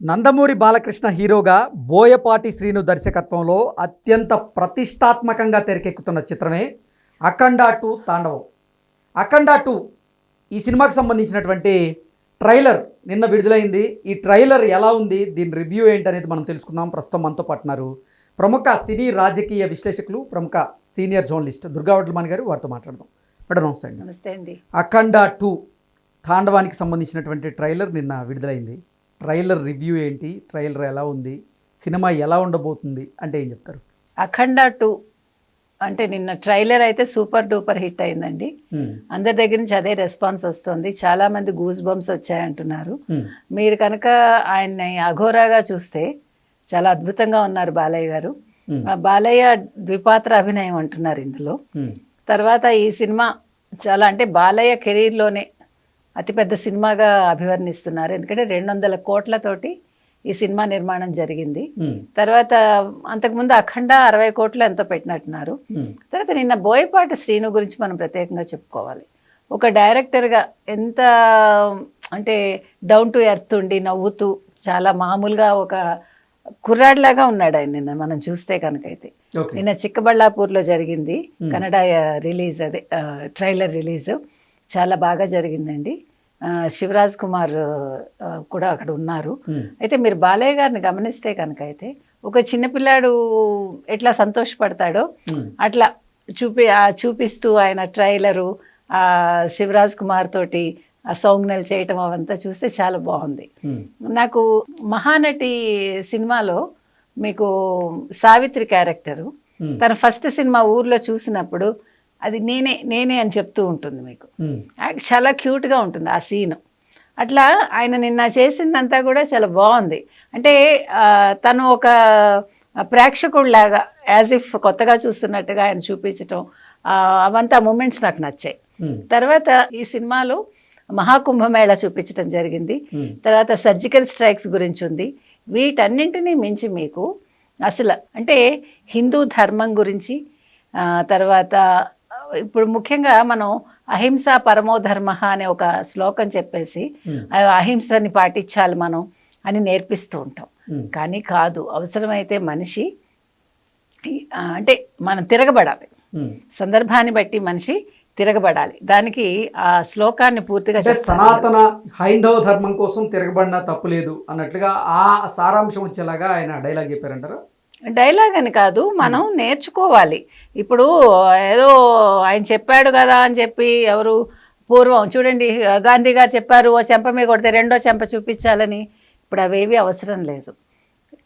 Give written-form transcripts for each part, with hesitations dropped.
నందమూరి బాలకృష్ణ హీరోగా బోయపాటి శ్రీను దర్శకత్వంలో అత్యంత ప్రతిష్టాత్మకంగా తెరకెక్కుతున్న చిత్రమే అఖండ 2 తాండవం. అఖండ 2 ఈ సినిమాకి సంబంధించినటువంటి ట్రైలర్ నిన్న విడుదలైంది. ఈ ట్రైలర్ ఎలా ఉంది, దీని రివ్యూ ఏంటనేది మనం తెలుసుకుందాం. ప్రస్తుతం మనతో పాటున్నారు ప్రముఖ సినీ రాజకీయ విశ్లేషకులు, ప్రముఖ సీనియర్ జర్నలిస్ట్ దుర్గా వడ్లమాని గారు. వారితో మాట్లాడదాం. మేడం నమస్తే అండి. నమస్తే అండి. అఖండ 2 తాండవానికి సంబంధించినటువంటి ట్రైలర్ నిన్న విడుదలైంది. ట్రైలర్ రివ్యూ ఏంటి, ట్రైలర్ ఎలా ఉంది, సినిమా ఎలా ఉండబోతుంది అంటే ఏం చెప్తారు? అఖండ 2 అంటే నిన్న ట్రైలర్ అయితే సూపర్ డూపర్ హిట్ అయిందండి. అందరి దగ్గర నుంచి అదే రెస్పాన్స్ వస్తుంది. చాలా మంది గూస్ బంప్స్ వచ్చాయంటున్నారు. మీరు కనుక ఆయన్ని అఘోరాగా చూస్తే చాలా అద్భుతంగా ఉన్నారు బాలయ్య గారు. బాలయ్య ద్విపాత్ర అభినయం అంటున్నారు ఇందులో. తర్వాత ఈ సినిమా చాలా అంటే బాలయ్య కెరీర్లోనే అతిపెద్ద సినిమాగా అభివర్ణిస్తున్నారు. ఎందుకంటే 200 కోట్లతోటి ఈ సినిమా నిర్మాణం జరిగింది. తర్వాత అంతకుముందు అఖండ 60 కోట్లు ఎంతో పెట్టినట్టున్నారు. తర్వాత నిన్న బోయపాటి శ్రీను గురించి మనం ప్రత్యేకంగా చెప్పుకోవాలి. ఒక డైరెక్టర్గా ఎంత అంటే డౌన్ టు ఎర్త్ ఉండి నవ్వుతూ చాలా మామూలుగా ఒక కుర్రాడిలాగా ఉన్నాడు ఆయన నిన్న మనం చూస్తే కనుకైతే. నిన్న చిక్కబళ్ళాపూర్లో జరిగింది కన్నడ రిలీజ్, అదే ట్రైలర్ రిలీజ్ చాలా బాగా జరిగిందండి. శివరాజ్ కుమార్ కూడా అక్కడ ఉన్నారు. అయితే మీరు బాలయ్య గారిని గమనిస్తే కనుక అయితే ఒక చిన్నపిల్లాడు ఎట్లా సంతోషపడతాడో అట్లా చూపిస్తూ ఆయన ట్రైలరు శివరాజ్ కుమార్ తోటి ఆ సౌంజ్ఞలు చేయటం అవంతా చూస్తే చాలా బాగుంది. నాకు మహానటి సినిమాలో మీకు సావిత్రి క్యారెక్టరు తన ఫస్ట్ సినిమా ఊర్లో చూసినప్పుడు అది నేనే అని చెప్తూ ఉంటుంది. మీకు చాలా క్యూట్గా ఉంటుంది ఆ సీను. అట్లా ఆయన నిన్న చేసిందంతా కూడా చాలా బాగుంది. అంటే తను ఒక ప్రేక్షకుడిలాగా యాజ్ ఇఫ్ కొత్తగా చూస్తున్నట్టుగా ఆయన చూపించటం, అవంతా మూమెంట్స్ నాకు నచ్చాయి. తర్వాత ఈ సినిమాలో మహాకుంభమేళ చూపించడం జరిగింది. తర్వాత సర్జికల్ స్ట్రైక్స్ గురించి ఉంది. వీటన్నింటినీ మించి మీకు అసలు అంటే హిందూ ధర్మం గురించి, తర్వాత ఇప్పుడు ముఖ్యంగా మనం అహింస పరమో ధర్మ అనే ఒక శ్లోకం చెప్పేసి అహింసని పాటించాలి మనం అని నేర్పిస్తూ ఉంటాం. కానీ కాదు, అవసరమైతే మనిషి అంటే మనం తిరగబడాలి, సందర్భాన్ని బట్టి మనిషి తిరగబడాలి. దానికి ఆ శ్లోకాన్ని పూర్తిగా సనాతన హైందవ ధర్మం కోసం తిరగబడినా తప్పులేదు అన్నట్లుగా ఆ సారాంశం వచ్చేలాగా ఆయన డైలాగ్ చెప్పారంటారా? డైలాగ్ అని కాదు, మనం నేర్చుకోవాలి. ఇప్పుడు ఏదో ఆయన చెప్పాడు కదా అని చెప్పి ఎవరు పూర్వం చూడండి గాంధీ గారు చెప్పారు ఓ చెంప మీద కొడితే రెండో చెంప చూపించాలని. ఇప్పుడు అవేవి అవసరం లేదు.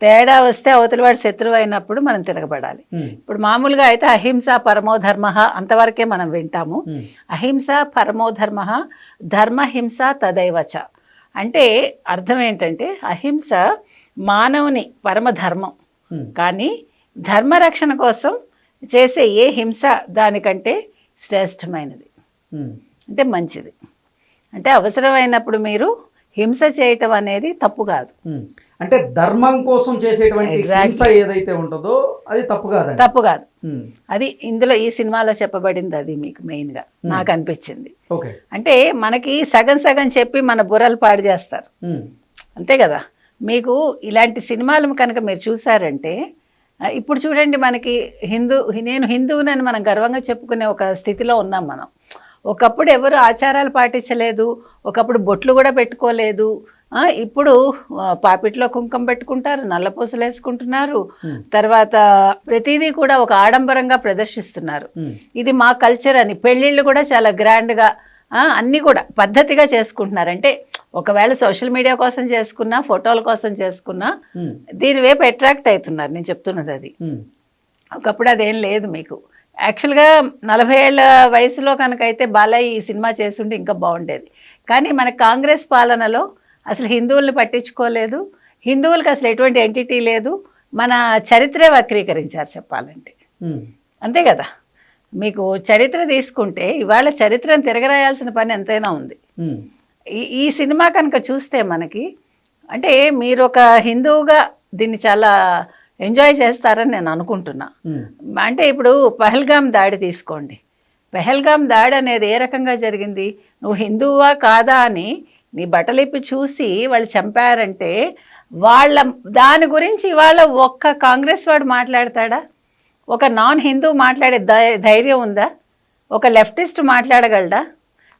తేడా వస్తే అవతలివాడు శత్రువు అయినప్పుడు మనం తిరగబడాలి. ఇప్పుడు మామూలుగా అయితే అహింస పరమో ధర్మ అంతవరకే మనం వింటాము. అహింస పరమో ధర్మ ధర్మహింస తదైవచ అంటే అర్థం ఏంటంటే అహింస మానవుని పరమధర్మం, కానీ ధర్మరక్షణ కోసం చేసే ఏ హింస దానికంటే శ్రేష్టమైనది, అంటే మంచిది. అంటే అవసరమైనప్పుడు మీరు హింస చేయటం అనేది తప్పు కాదు. అంటే ధర్మం కోసం చేసేటువంటి హింస ఏదైతే ఉంటుందో అది తప్పు కాదు, తప్పు కాదు. అది ఇందులో ఈ సినిమాలో చెప్పబడింది. అది మీకు మెయిన్గా నాకు అనిపించింది. అంటే మనకి సగం సగం చెప్పి మన బుర్రలు పాడు చేస్తారు, అంతే కదా. మీకు ఇలాంటి సినిమాలు కనుక మీరు చూసారంటే ఇప్పుడు చూడండి, మనకి నేను హిందువునని మనం గర్వంగా చెప్పుకునే ఒక స్థితిలో ఉన్నాం మనం. ఒకప్పుడు ఎవరు ఆచారాలు పాటించలేదు, ఒకప్పుడు బొట్లు కూడా పెట్టుకోలేదు. ఇప్పుడు పాపిట్లో కుంకుమ పెట్టుకుంటారు, నల్లపూసలు వేసుకుంటున్నారు, తర్వాత ప్రతిదీ కూడా ఒక ఆడంబరంగా ప్రదర్శిస్తున్నారు. ఇది మా కల్చర్ అని పెళ్ళిళ్ళు కూడా చాలా గ్రాండ్గా అన్నీ కూడా పద్ధతిగా చేసుకుంటున్నారు. అంటే ఒకవేళ సోషల్ మీడియా కోసం చేసుకున్నా, ఫోటోల కోసం చేసుకున్నా దీని వైపు అట్రాక్ట్ అవుతున్నారు. నేను చెప్తున్నది అది. ఒకప్పుడు అదేం లేదు. మీకు యాక్చువల్గా 40 ఏళ్ళ వయసులో కనుకైతే బాలయ్య ఈ సినిమా చేస్తుంటే ఇంకా బాగుండేది. కానీ మన కాంగ్రెస్ పాలనలో అసలు హిందువుల్ని పట్టించుకోలేదు, హిందువులకు అసలు ఎటువంటి ఎంటిటీ లేదు, మన చరిత్రే వక్రీకరించారు చెప్పాలంటే, అంతే కదా. మీకు చరిత్ర తీసుకుంటే ఇవాళ చరిత్రను తిరగరాయాల్సిన పని ఎంతైనా ఉంది. ఈ సినిమా కనుక చూస్తే మనకి అంటే మీరు ఒక హిందువుగా దీన్ని చాలా ఎంజాయ్ చేస్తారని నేను అనుకుంటున్నా. అంటే ఇప్పుడు పహల్గామ్ దాడి తీసుకోండి. పహల్గామ్ దాడి అనేది ఏ రకంగా జరిగింది? నువ్వు హిందువా కాదా అని నీ బట్టలిప్పి చూసి వాళ్ళు చంపారంటే వాళ్ళ దాని గురించి ఇవాళ ఒక్క కాంగ్రెస్ వాడు మాట్లాడతాడా? ఒక నాన్ హిందూ మాట్లాడే ధైర్యం ఉందా? ఒక లెఫ్టిస్ట్ మాట్లాడగలడా?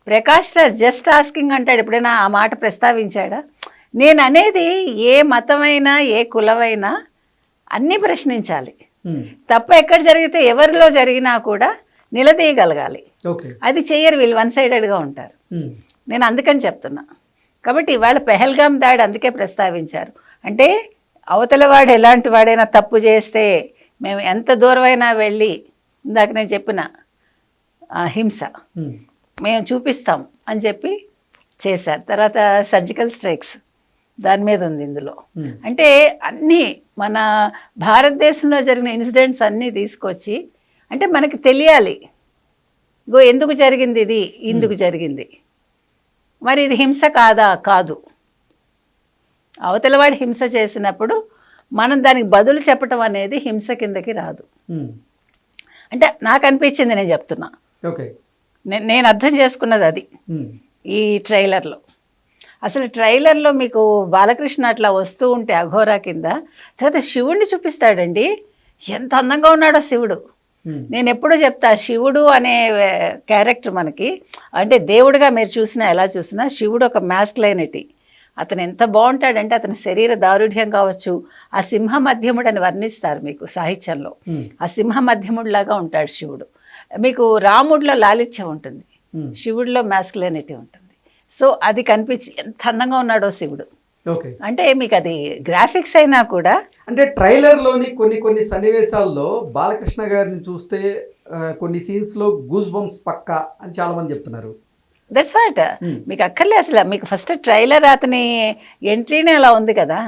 ప్రకాష్ రాజ్ జస్ట్ ఆస్కింగ్ అంటాడు, ఎప్పుడైనా ఆ మాట ప్రస్తావించాడా? నేను అనేది ఏ మతమైనా ఏ కులమైనా అన్నీ ప్రశ్నించాలి. తప్పు ఎక్కడ జరిగితే ఎవరిలో జరిగినా కూడా నిలదీయగలగాలి. అది చెయ్యరు, వీళ్ళు వన్ సైడెడ్గా ఉంటారు. నేను అందుకని చెప్తున్నా. కాబట్టి ఇవాళ పెహల్గాం దాడి అందుకే ప్రస్తావించారు. అంటే అవతల వాడు ఎలాంటి వాడైనా తప్పు చేస్తే మేము ఎంత దూరమైనా వెళ్ళి, ఇందాక నేను చెప్పిన హింస మేము చూపిస్తాం అని చెప్పి చేశారు. తర్వాత సర్జికల్ స్ట్రైక్స్ దాని మీద ఉంది ఇందులో. అంటే అన్నీ మన భారతదేశంలో జరిగిన ఇన్సిడెంట్స్ అన్నీ తీసుకొచ్చి, అంటే మనకి తెలియాలి ఎందుకు జరిగింది ఇది, ఇందుకు జరిగింది, మరి ఇది హింస కాదా? కాదు. అవతలవాడి హింస చేసినప్పుడు మనం దానికి బదులు చెప్పటం అనేది హింస కిందకి రాదు. అంటే నాకు అనిపించింది, నేను చెప్తున్నా, నేను అర్థం చేసుకున్నది అది ఈ ట్రైలర్లో. అసలు ట్రైలర్లో మీకు బాలకృష్ణ అట్లా వస్తూ ఉంటే అఘోరా కింద, తర్వాత శివుడిని చూపిస్తాడండి. ఎంత అందంగా ఉన్నాడో శివుడు. నేను ఎప్పుడూ చెప్తా, శివుడు అనే క్యారెక్టర్ మనకి, అంటే దేవుడిగా మీరు చూసినా ఎలా చూసినా శివుడు ఒక మ్యాస్కులైనిటీ. అతను ఎంత బాగుంటాడంటే అతని శరీర దారుఢ్యం కావచ్చు, ఆ సింహ మధ్యముడు అని వర్ణిస్తారు మీకు సాహిత్యంలో. ఆ సింహ మధ్యముడిలాగా ఉంటాడు శివుడు. మీకు రాముడిలో లాలిత్యం ఉంటుంది, శివుడిలో మ్యాస్కులైనిటీ ఉంటుంది. సో అది కనిపించి ఎంత అందంగా ఉన్నాడో శివుడు. అంటే మీకు అది గ్రాఫిక్స్ అయినా కూడా, అంటే ట్రైలర్లోని కొన్ని సన్నివేశాల్లో బాలకృష్ణ గారిని చూస్తే కొన్ని సీన్స్లో గూస్ బంప్స్ పక్కా అని చాలా మంది చెప్తున్నారు. That's what. మీకు అక్కర్లే అసలు. మీకు ఫస్ట్ ట్రైలర్ అతని ఎంట్రీనే అలా ఉంది కదా,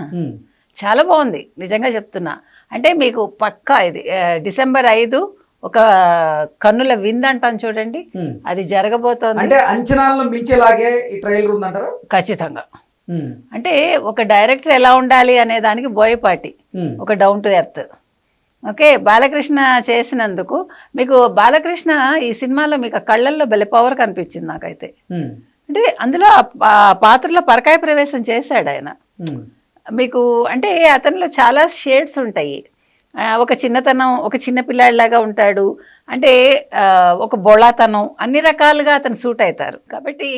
చాలా బాగుంది నిజంగా చెప్తున్నా. అంటే మీకు పక్కా ఇది డిసెంబర్ 5 ఒక కన్నుల విందు అంటాను చూడండి, అది జరగబోతోంది. అంటే అంచనాలను మించేలాగే ఈ ట్రైలర్ ఉందంటారా? ఖచ్చితంగా. అంటే ఒక డైరెక్టర్ ఎలా ఉండాలి అనే దానికి బోయపాటి, ఒక down to earth. Okay, Balakrishna చేసినందుకు మీకు బాలకృష్ణ ఈ సినిమాలో మీకు కళ్ళల్లో బెల పవర్ కనిపించింది నాకైతే. అంటే అందులో ఆ పాత్రలో పరకాయ ప్రవేశం చేశాడు ఆయన. మీకు అంటే అతనిలో చాలా షేడ్స్ ఉంటాయి. ఒక చిన్నతనం, ఒక చిన్న పిల్లాడిలాగా ఉంటాడు, అంటే ఒక బొళాతనం, అన్ని రకాలుగా అతను సూట్ అవుతారు. కాబట్టి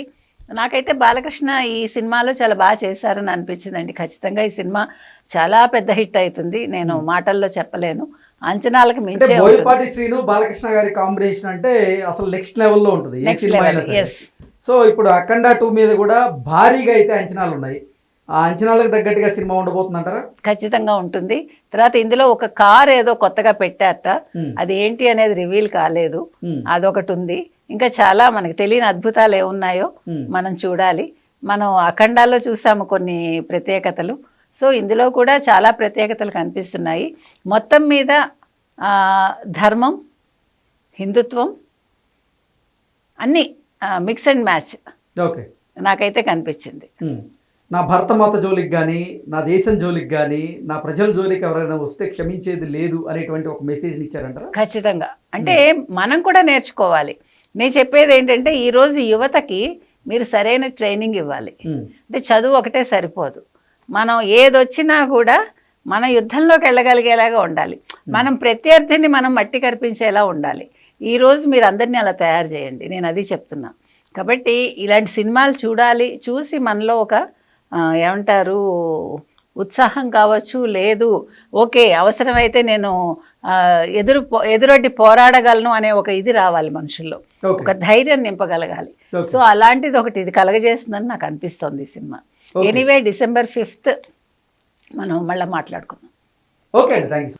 నాకైతే బాలకృష్ణ ఈ సినిమాలో చాలా బాగా చేశారని అనిపించిందండి. ఖచ్చితంగా ఈ సినిమా చాలా పెద్ద హిట్ అవుతుంది, నేను మాటల్లో చెప్పలేను. అంచనాలకు మించే. బోయపాటి శ్రీను బాలకృష్ణ గారి కాంబినేషన్ అంటే అసలు నెక్స్ట్ లెవెల్లో ఉంటుంది ఈ సినిమా. సో ఇప్పుడు అఖండ 2 మీద కూడా భారీగా అయితే అంచనాలు ఉన్నాయి. ఆ అంచనాలకు తగ్గట్టుగా సినిమా ఉండబోతుందంటారా? ఖచ్చితంగా ఉంటుంది. తర్వాత ఇందులో ఒక కార్ ఏదో కొత్తగా పెట్టారట, అది ఏంటి అనేది రివీల్ కాలేదు, అదొకటి ఉంది. ఇంకా చాలా మనకి తెలియని అద్భుతాలు ఏమున్నాయో మనం చూడాలి. మనం అఖండాలో చూసాము కొన్ని ప్రత్యేకతలు, సో ఇందులో కూడా చాలా ప్రత్యేకతలు కనిపిస్తున్నాయి. మొత్తం మీద ధర్మం, హిందుత్వం అన్నీ మిక్స్ అండ్ మ్యాచ్ నాకైతే కనిపించింది. నా భరతమాత జోలికి కానీ, నా దేశం జోలికి కానీ, నా ప్రజల జోలికి ఎవరైనా వస్తే క్షమించేది లేదు అనేటువంటి ఒక మెసేజ్ని ఇచ్చారంటారా? ఖచ్చితంగా. అంటే మనం కూడా నేర్చుకోవాలి. నేను చెప్పేది ఏంటంటే ఈరోజు యువతకి మీరు సరైన ట్రైనింగ్ ఇవ్వాలి. అంటే చదువు ఒకటే సరిపోదు, మనం ఏదొచ్చినా కూడా మన యుద్ధంలోకి వెళ్ళగలిగేలాగా ఉండాలి. మనం ప్రత్యర్థిని మనం మట్టి కరిపించేలా ఉండాలి. ఈరోజు మీరు అందరినీ అలా తయారు చేయండి, నేను అది చెప్తున్నా. కాబట్టి ఇలాంటి సినిమాలు చూడాలి, చూసి మనలో ఒక ఏమంటారు ఉత్సాహం కావచ్చు, లేదు ఓకే అవసరమైతే నేను ఎదురొడ్డి పోరాడగలను అనే ఒక ఇది రావాలి మనుషుల్లో, ఒక ధైర్యం నింపగలగాలి. సో అలాంటిది ఒకటి ఇది కలగజేస్తుందని నాకు అనిపిస్తోంది ఈ సినిమా. ఎనీవే డిసెంబర్ 5 మనం మళ్ళీ మాట్లాడుకుందాం. Okay, thank you.